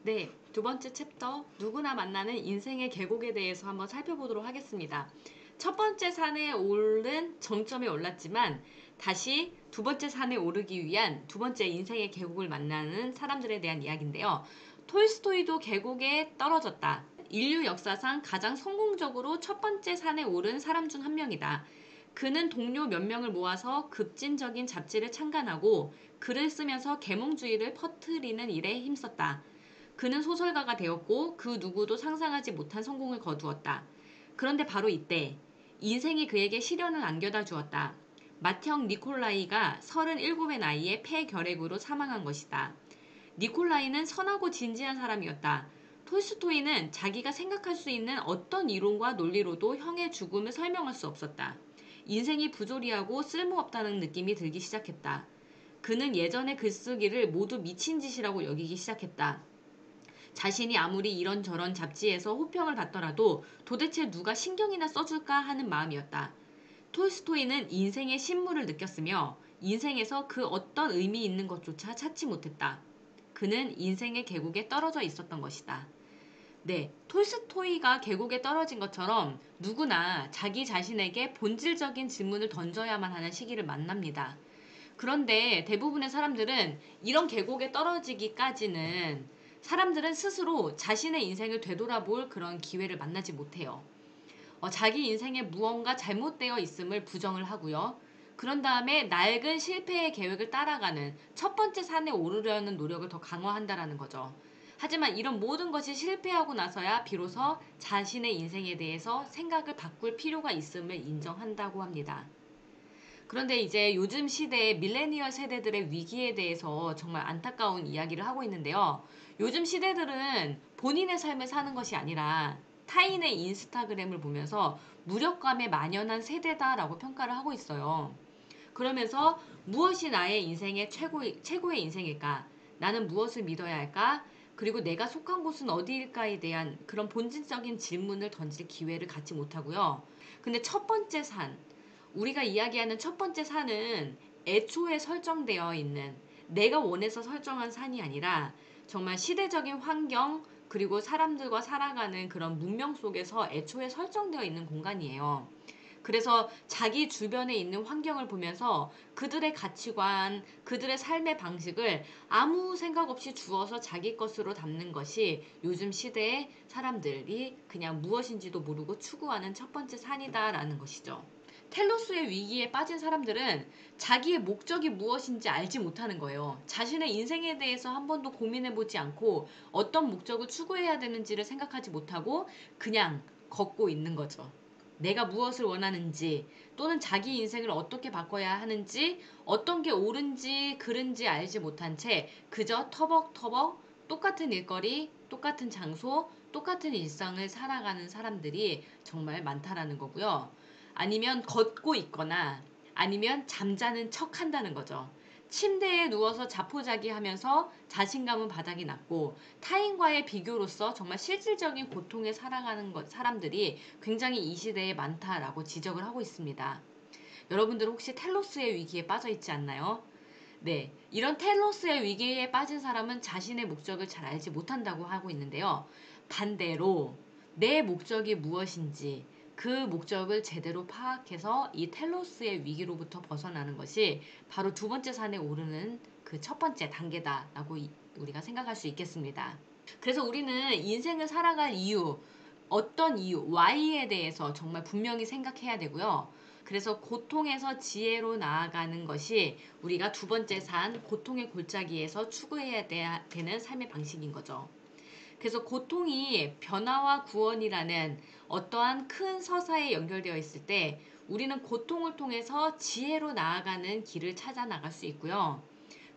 네, 두 번째 챕터 누구나 만나는 인생의 계곡에 대해서 한번 살펴보도록 하겠습니다. 첫 번째 산에 오른 정점에 올랐지만 다시 두 번째 산에 오르기 위한 두 번째 인생의 계곡을 만나는 사람들에 대한 이야기인데요. 톨스토이도 계곡에 떨어졌다. 인류 역사상 가장 성공적으로 첫 번째 산에 오른 사람 중 한 명이다. 그는 동료 몇 명을 모아서 급진적인 잡지를 창간하고 글을 쓰면서 계몽주의를 퍼뜨리는 일에 힘썼다. 그는 소설가가 되었고 그 누구도 상상하지 못한 성공을 거두었다. 그런데 바로 이때 인생이 그에게 시련을 안겨다 주었다. 맏형 니콜라이가 37의 나이에 폐결핵으로 사망한 것이다. 니콜라이는 선하고 진지한 사람이었다. 톨스토이는 자기가 생각할 수 있는 어떤 이론과 논리로도 형의 죽음을 설명할 수 없었다. 인생이 부조리하고 쓸모없다는 느낌이 들기 시작했다. 그는 예전의 글쓰기를 모두 미친 짓이라고 여기기 시작했다. 자신이 아무리 이런저런 잡지에서 호평을 받더라도 도대체 누가 신경이나 써줄까 하는 마음이었다. 톨스토이는 인생의 신물을 느꼈으며 인생에서 그 어떤 의미 있는 것조차 찾지 못했다. 그는 인생의 계곡에 떨어져 있었던 것이다. 네, 톨스토이가 계곡에 떨어진 것처럼 누구나 자기 자신에게 본질적인 질문을 던져야만 하는 시기를 만납니다. 그런데 대부분의 사람들은 이런 계곡에 떨어지기까지는 사람들은 스스로 자신의 인생을 되돌아볼 그런 기회를 만나지 못해요. 자기 인생에 무언가 잘못되어 있음을 부정을 하고요. 그런 다음에 낡은 실패의 계획을 따라가는 첫 번째 산에 오르려는 노력을 더 강화한다라는 거죠. 하지만 이런 모든 것이 실패하고 나서야 비로소 자신의 인생에 대해서 생각을 바꿀 필요가 있음을 인정한다고 합니다. 그런데 이제 요즘 시대의 밀레니얼 세대들의 위기에 대해서 정말 안타까운 이야기를 하고 있는데요. 요즘 시대들은 본인의 삶을 사는 것이 아니라 타인의 인스타그램을 보면서 무력감에 만연한 세대다라고 평가를 하고 있어요. 그러면서 무엇이 나의 인생의 최고의 인생일까? 나는 무엇을 믿어야 할까? 그리고 내가 속한 곳은 어디일까에 대한 그런 본질적인 질문을 던질 기회를 갖지 못하고요. 근데 첫 번째 산, 우리가 이야기하는 첫 번째 산은 애초에 설정되어 있는 내가 원해서 설정한 산이 아니라 정말 시대적인 환경 그리고 사람들과 살아가는 그런 문명 속에서 애초에 설정되어 있는 공간이에요. 그래서 자기 주변에 있는 환경을 보면서 그들의 가치관, 그들의 삶의 방식을 아무 생각 없이 주어서 자기 것으로 담는 것이 요즘 시대의 사람들이 그냥 무엇인지도 모르고 추구하는 첫 번째 산이다라는 것이죠. 텔로스의 위기에 빠진 사람들은 자기의 목적이 무엇인지 알지 못하는 거예요. 자신의 인생에 대해서 한 번도 고민해보지 않고 어떤 목적을 추구해야 되는지를 생각하지 못하고 그냥 걷고 있는 거죠. 내가 무엇을 원하는지 또는 자기 인생을 어떻게 바꿔야 하는지 어떤 게 옳은지 그른지 알지 못한 채 그저 터벅터벅 똑같은 일거리, 똑같은 장소, 똑같은 일상을 살아가는 사람들이 정말 많다라는 거고요. 아니면 걷고 있거나 아니면 잠자는 척 한다는 거죠. 침대에 누워서 자포자기 하면서 자신감은 바닥이 났고 타인과의 비교로서 정말 실질적인 고통에 살아가는 사람들이 굉장히 이 시대에 많다라고 지적을 하고 있습니다. 여러분들 혹시 텔로스의 위기에 빠져 있지 않나요? 네, 이런 텔로스의 위기에 빠진 사람은 자신의 목적을 잘 알지 못한다고 하고 있는데요. 반대로 내 목적이 무엇인지 그 목적을 제대로 파악해서 이 텔로스의 위기로부터 벗어나는 것이 바로 두 번째 산에 오르는 그 첫 번째 단계다라고 우리가 생각할 수 있겠습니다. 그래서 우리는 인생을 살아갈 이유, 어떤 이유, Y에 대해서 정말 분명히 생각해야 되고요. 그래서 고통에서 지혜로 나아가는 것이 우리가 두 번째 산, 고통의 골짜기에서 추구해야 되는 삶의 방식인 거죠. 그래서 고통이 변화와 구원이라는 어떠한 큰 서사에 연결되어 있을 때 우리는 고통을 통해서 지혜로 나아가는 길을 찾아 나갈 수 있고요.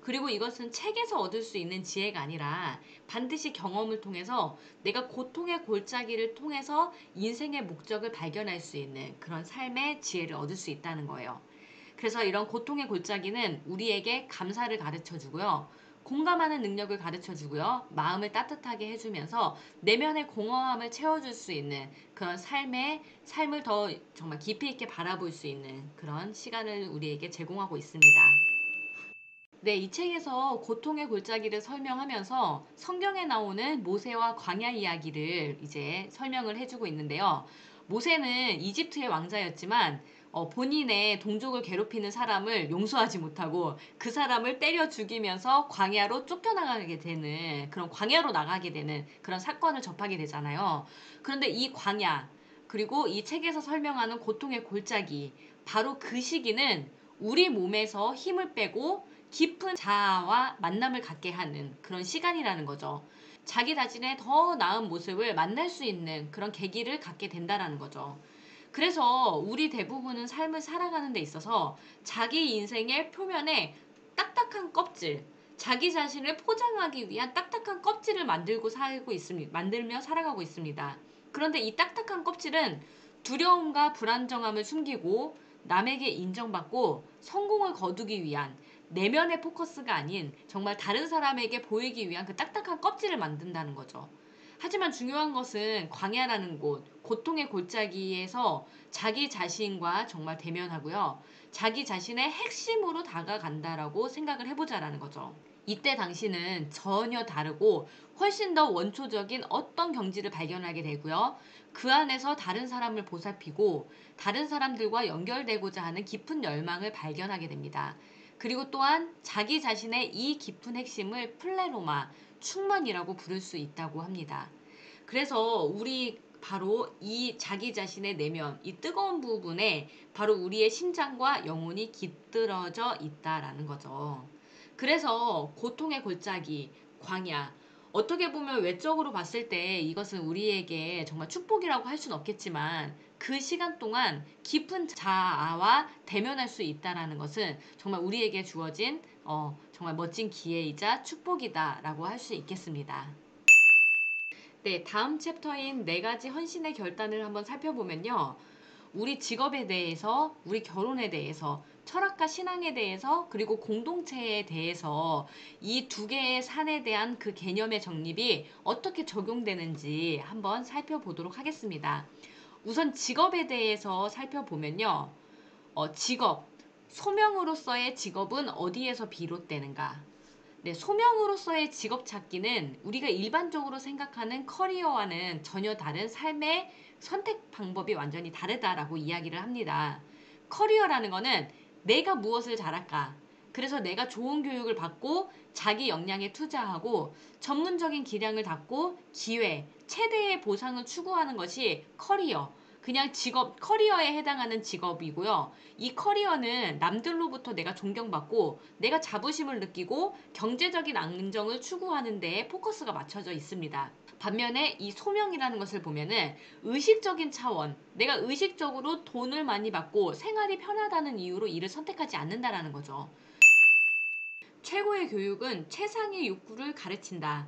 그리고 이것은 책에서 얻을 수 있는 지혜가 아니라 반드시 경험을 통해서 내가 고통의 골짜기를 통해서 인생의 목적을 발견할 수 있는 그런 삶의 지혜를 얻을 수 있다는 거예요. 그래서 이런 고통의 골짜기는 우리에게 감사를 가르쳐 주고요. 공감하는 능력을 가르쳐 주고요. 마음을 따뜻하게 해주면서 내면의 공허함을 채워줄 수 있는 그런 삶을 더 정말 깊이 있게 바라볼 수 있는 그런 시간을 우리에게 제공하고 있습니다. 네, 이 책에서 고통의 골짜기를 설명하면서 성경에 나오는 모세와 광야 이야기를 이제 설명을 해주고 있는데요. 모세는 이집트의 왕자였지만 본인의 동족을 괴롭히는 사람을 용서하지 못하고 그 사람을 때려 죽이면서 광야로 쫓겨나가게 되는 그런 광야로 나가게 되는 그런 사건을 접하게 되잖아요. 그런데 이 광야 그리고 이 책에서 설명하는 고통의 골짜기 바로 그 시기는 우리 몸에서 힘을 빼고 깊은 자아와 만남을 갖게 하는 그런 시간이라는 거죠. 자기 자신의 더 나은 모습을 만날 수 있는 그런 계기를 갖게 된다라는 거죠. 그래서 우리 대부분은 삶을 살아가는 데 있어서 자기 인생의 표면에 딱딱한 껍질, 자기 자신을 포장하기 위한 딱딱한 껍질을 만들고 살고 있습니다. 만들며 살아가고 있습니다. 그런데 이 딱딱한 껍질은 두려움과 불안정함을 숨기고 남에게 인정받고 성공을 거두기 위한 내면의 포커스가 아닌 정말 다른 사람에게 보이기 위한 그 딱딱한 껍질을 만든다는 거죠. 하지만 중요한 것은 광야라는 곳, 고통의 골짜기에서 자기 자신과 정말 대면하고요. 자기 자신의 핵심으로 다가간다라고 생각을 해보자라는 거죠. 이때 당신은 전혀 다르고 훨씬 더 원초적인 어떤 경지를 발견하게 되고요. 그 안에서 다른 사람을 보살피고 다른 사람들과 연결되고자 하는 깊은 열망을 발견하게 됩니다. 그리고 또한 자기 자신의 이 깊은 핵심을 플레로마, 충만이라고 부를 수 있다고 합니다. 그래서 우리 바로 이 자기 자신의 내면, 이 뜨거운 부분에 바로 우리의 심장과 영혼이 깃들어져 있다라는 거죠. 그래서 고통의 골짜기, 광야, 어떻게 보면 외적으로 봤을 때 이것은 우리에게 정말 축복이라고 할 수는 없겠지만 그 시간 동안 깊은 자아와 대면할 수 있다라는 것은 정말 우리에게 주어진 정말 멋진 기회이자 축복이다라고 할 수 있겠습니다. 네, 다음 챕터인 네 가지 헌신의 결단을 한번 살펴보면요. 우리 직업에 대해서, 우리 결혼에 대해서, 철학과 신앙에 대해서, 그리고 공동체에 대해서 이 두 개의 산에 대한 그 개념의 정립이 어떻게 적용되는지 한번 살펴보도록 하겠습니다. 우선 직업에 대해서 살펴보면요. 직업, 소명으로서의 직업은 어디에서 비롯되는가? 네, 소명으로서의 직업 찾기는 우리가 일반적으로 생각하는 커리어와는 전혀 다른 삶의 선택 방법이 완전히 다르다라고 이야기를 합니다. 커리어라는 거는 내가 무엇을 잘할까? 그래서 내가 좋은 교육을 받고 자기 역량에 투자하고 전문적인 기량을 닦고 기회, 최대의 보상을 추구하는 것이 커리어. 그냥 직업, 커리어에 해당하는 직업이고요. 이 커리어는 남들로부터 내가 존경받고 내가 자부심을 느끼고 경제적인 안정을 추구하는 데에 포커스가 맞춰져 있습니다. 반면에 이 소명이라는 것을 보면은 의식적인 차원, 내가 의식적으로 돈을 많이 받고 생활이 편하다는 이유로 이를 선택하지 않는다라는 거죠. 최고의 교육은 최상의 욕구를 가르친다.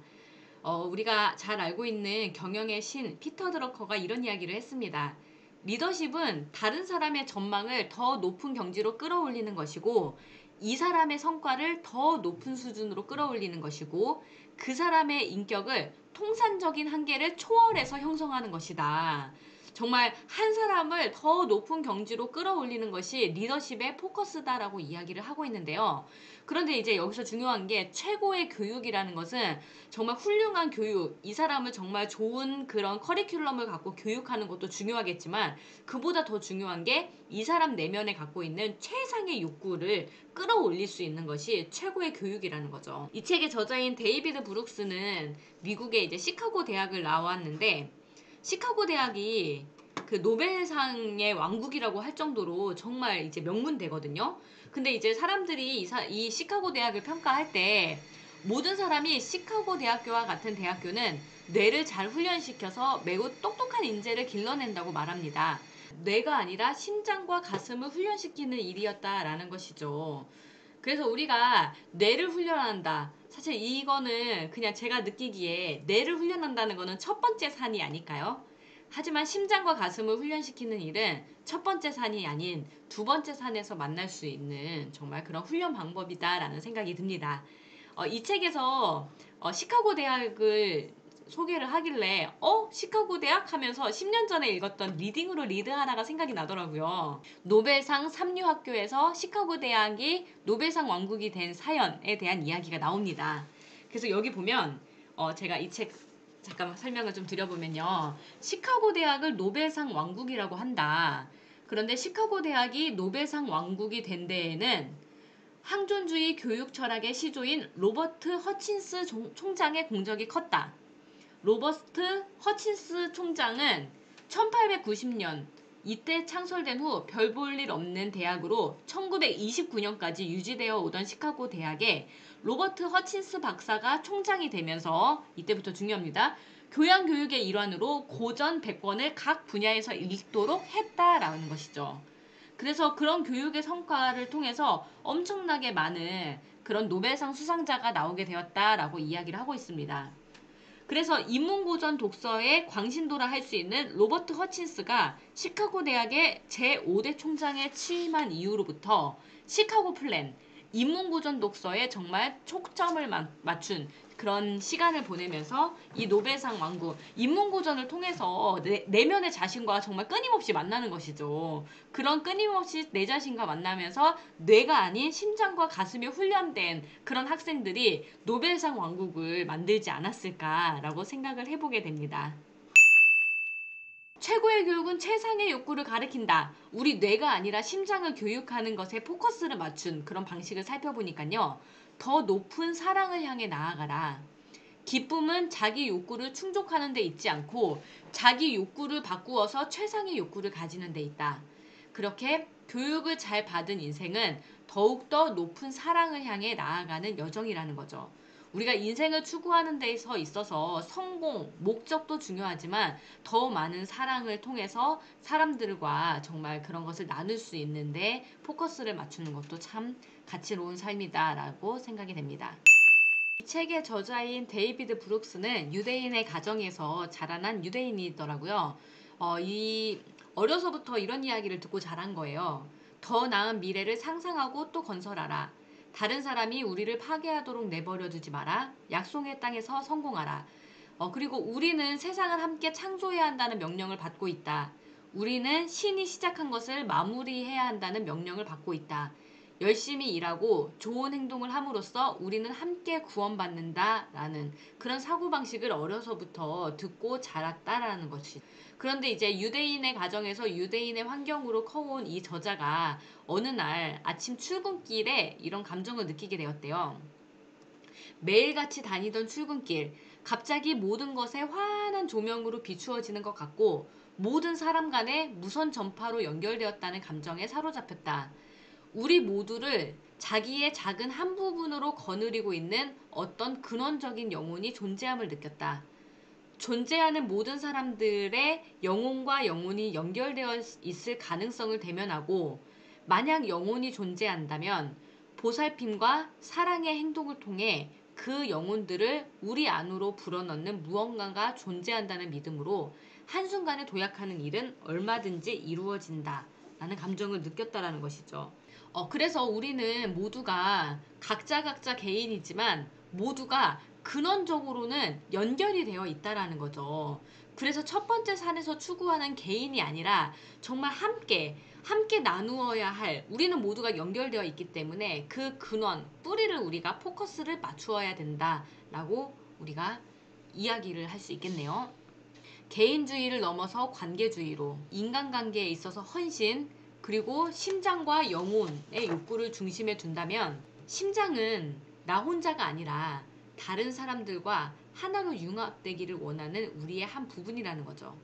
우리가 잘 알고 있는 경영의 신 피터 드러커가 이런 이야기를 했습니다. 리더십은 다른 사람의 전망을 더 높은 경지로 끌어올리는 것이고 이 사람의 성과를 더 높은 수준으로 끌어올리는 것이고 그 사람의 인격을 통산적인 한계를 초월해서 형성하는 것이다. 정말 한 사람을 더 높은 경지로 끌어올리는 것이 리더십의 포커스다라고 이야기를 하고 있는데요. 그런데 이제 여기서 중요한 게 최고의 교육이라는 것은 정말 훌륭한 교육, 이 사람을 정말 좋은 그런 커리큘럼을 갖고 교육하는 것도 중요하겠지만 그보다 더 중요한 게 이 사람 내면에 갖고 있는 최상의 욕구를 끌어올릴 수 있는 것이 최고의 교육이라는 거죠. 이 책의 저자인 데이비드 브룩스는 미국의 이제 시카고 대학을 나왔는데 시카고 대학이 그 노벨상의 왕국이라고 할 정도로 정말 이제 명문대거든요. 근데 이제 사람들이 이 시카고 대학을 평가할 때 모든 사람이 시카고 대학교와 같은 대학교는 뇌를 잘 훈련시켜서 매우 똑똑한 인재를 길러낸다고 말합니다. 뇌가 아니라 심장과 가슴을 훈련시키는 일이었다라는 것이죠. 그래서 우리가 뇌를 훈련한다. 사실 이거는 그냥 제가 느끼기에 뇌를 훈련한다는 거는 첫 번째 산이 아닐까요? 하지만 심장과 가슴을 훈련시키는 일은 첫 번째 산이 아닌 두 번째 산에서 만날 수 있는 정말 그런 훈련 방법이다라는 생각이 듭니다. 이 책에서 시카고 대학을 소개를 하길래 시카고 대학 하면서 10년 전에 읽었던 리딩으로 리드 하나가 생각이 나더라고요. 노벨상 3류 학교에서 시카고 대학이 노벨상 왕국이 된 사연에 대한 이야기가 나옵니다. 그래서 여기 보면 제가 이 책 잠깐만 설명을 좀 드려보면요. 시카고 대학을 노벨상 왕국이라고 한다. 그런데 시카고 대학이 노벨상 왕국이 된 데에는 항존주의 교육 철학의 시조인 로버트 허친스 총장의 공적이 컸다. 로버트 허친스 총장은 1890년 이때 창설된 후 별 볼 일 없는 대학으로 1929년까지 유지되어 오던 시카고 대학에 로버트 허친스 박사가 총장이 되면서 이때부터 중요합니다. 교양 교육의 일환으로 고전 100권을 각 분야에서 읽도록 했다라는 것이죠. 그래서 그런 교육의 성과를 통해서 엄청나게 많은 그런 노벨상 수상자가 나오게 되었다라고 이야기를 하고 있습니다. 그래서 인문고전 독서의 광신도라 할 수 있는 로버트 허친스가 시카고 대학의 제5대 총장에 취임한 이후로부터 시카고 플랜, 인문고전 독서에 정말 초점을 맞춘 그런 시간을 보내면서 이 노벨상 왕국, 인문고전을 통해서 내면의 자신과 정말 끊임없이 만나는 것이죠. 그런 끊임없이 내 자신과 만나면서 뇌가 아닌 심장과 가슴이 훈련된 그런 학생들이 노벨상 왕국을 만들지 않았을까라고 생각을 해보게 됩니다. 최고의 교육은 최상의 욕구를 가리킨다. 우리 뇌가 아니라 심장을 교육하는 것에 포커스를 맞춘 그런 방식을 살펴보니까요. 더 높은 사랑을 향해 나아가라. 기쁨은 자기 욕구를 충족하는 데 있지 않고 자기 욕구를 바꾸어서 최상의 욕구를 가지는 데 있다. 그렇게 교육을 잘 받은 인생은 더욱더 높은 사랑을 향해 나아가는 여정이라는 거죠. 우리가 인생을 추구하는 데 있어서 성공, 목적도 중요하지만 더 많은 사랑을 통해서 사람들과 정말 그런 것을 나눌 수 있는데 포커스를 맞추는 것도 참 가치로운 삶이다라고 생각이 됩니다. 이 책의 저자인 데이비드 브룩스는 유대인의 가정에서 자라난 유대인이더라고요. 이 어려서부터 이런 이야기를 듣고 자란 거예요. 더 나은 미래를 상상하고 또 건설하라. 다른 사람이 우리를 파괴하도록 내버려 두지 마라. 약속의 땅에서 성공하라. 그리고 우리는 세상을 함께 창조해야 한다는 명령을 받고 있다. 우리는 신이 시작한 것을 마무리해야 한다는 명령을 받고 있다. 열심히 일하고 좋은 행동을 함으로써 우리는 함께 구원받는다라는 그런 사고방식을 어려서부터 듣고 자랐다라는 것이. 그런데 이제 유대인의 가정에서 유대인의 환경으로 커온 이 저자가 어느 날 아침 출근길에 이런 감정을 느끼게 되었대요. 매일같이 다니던 출근길, 갑자기 모든 것에 환한 조명으로 비추어지는 것 같고 모든 사람 간에 무선 전파로 연결되었다는 감정에 사로잡혔다. 우리 모두를 자기의 작은 한 부분으로 거느리고 있는 어떤 근원적인 영혼이 존재함을 느꼈다. 존재하는 모든 사람들의 영혼과 영혼이 연결되어 있을 가능성을 대면하고 만약 영혼이 존재한다면 보살핌과 사랑의 행동을 통해 그 영혼들을 우리 안으로 불어넣는 무언가가 존재한다는 믿음으로 한순간에 도약하는 일은 얼마든지 이루어진다 라는 감정을 느꼈다라는 것이죠. 그래서 우리는 모두가 각자 개인이지만 모두가 근원적으로는 연결이 되어 있다라는 거죠. 그래서 첫 번째 산에서 추구하는 개인이 아니라 정말 함께 나누어야 할 우리는 모두가 연결되어 있기 때문에 그 근원, 뿌리를 우리가 포커스를 맞추어야 된다라고 우리가 이야기를 할 수 있겠네요. 개인주의를 넘어서 관계주의로 인간관계에 있어서 헌신 그리고 심장과 영혼의 욕구를 중심에 둔다면 심장은 나 혼자가 아니라 다른 사람들과 하나로 융합되기를 원하는 우리의 한 부분이라는 거죠.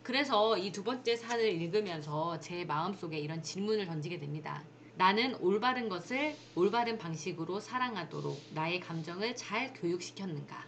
그래서 이 두 번째 산을 읽으면서 제 마음속에 이런 질문을 던지게 됩니다. 나는 올바른 것을 올바른 방식으로 사랑하도록 나의 감정을 잘 교육시켰는가?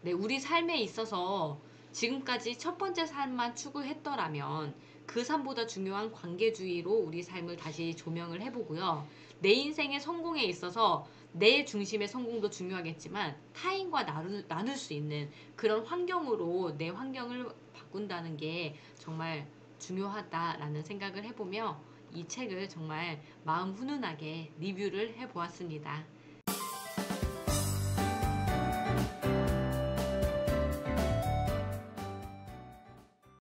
네, 우리 삶에 있어서 지금까지 첫 번째 삶만 추구했더라면 그 삶보다 중요한 관계주의로 우리 삶을 다시 조명을 해보고요. 내 인생의 성공에 있어서 내 중심의 성공도 중요하겠지만 타인과 나눌 수 있는 그런 환경으로 내 환경을 바꾼다는 게 정말 중요하다라는 생각을 해보며 이 책을 정말 마음 훈훈하게 리뷰를 해보았습니다.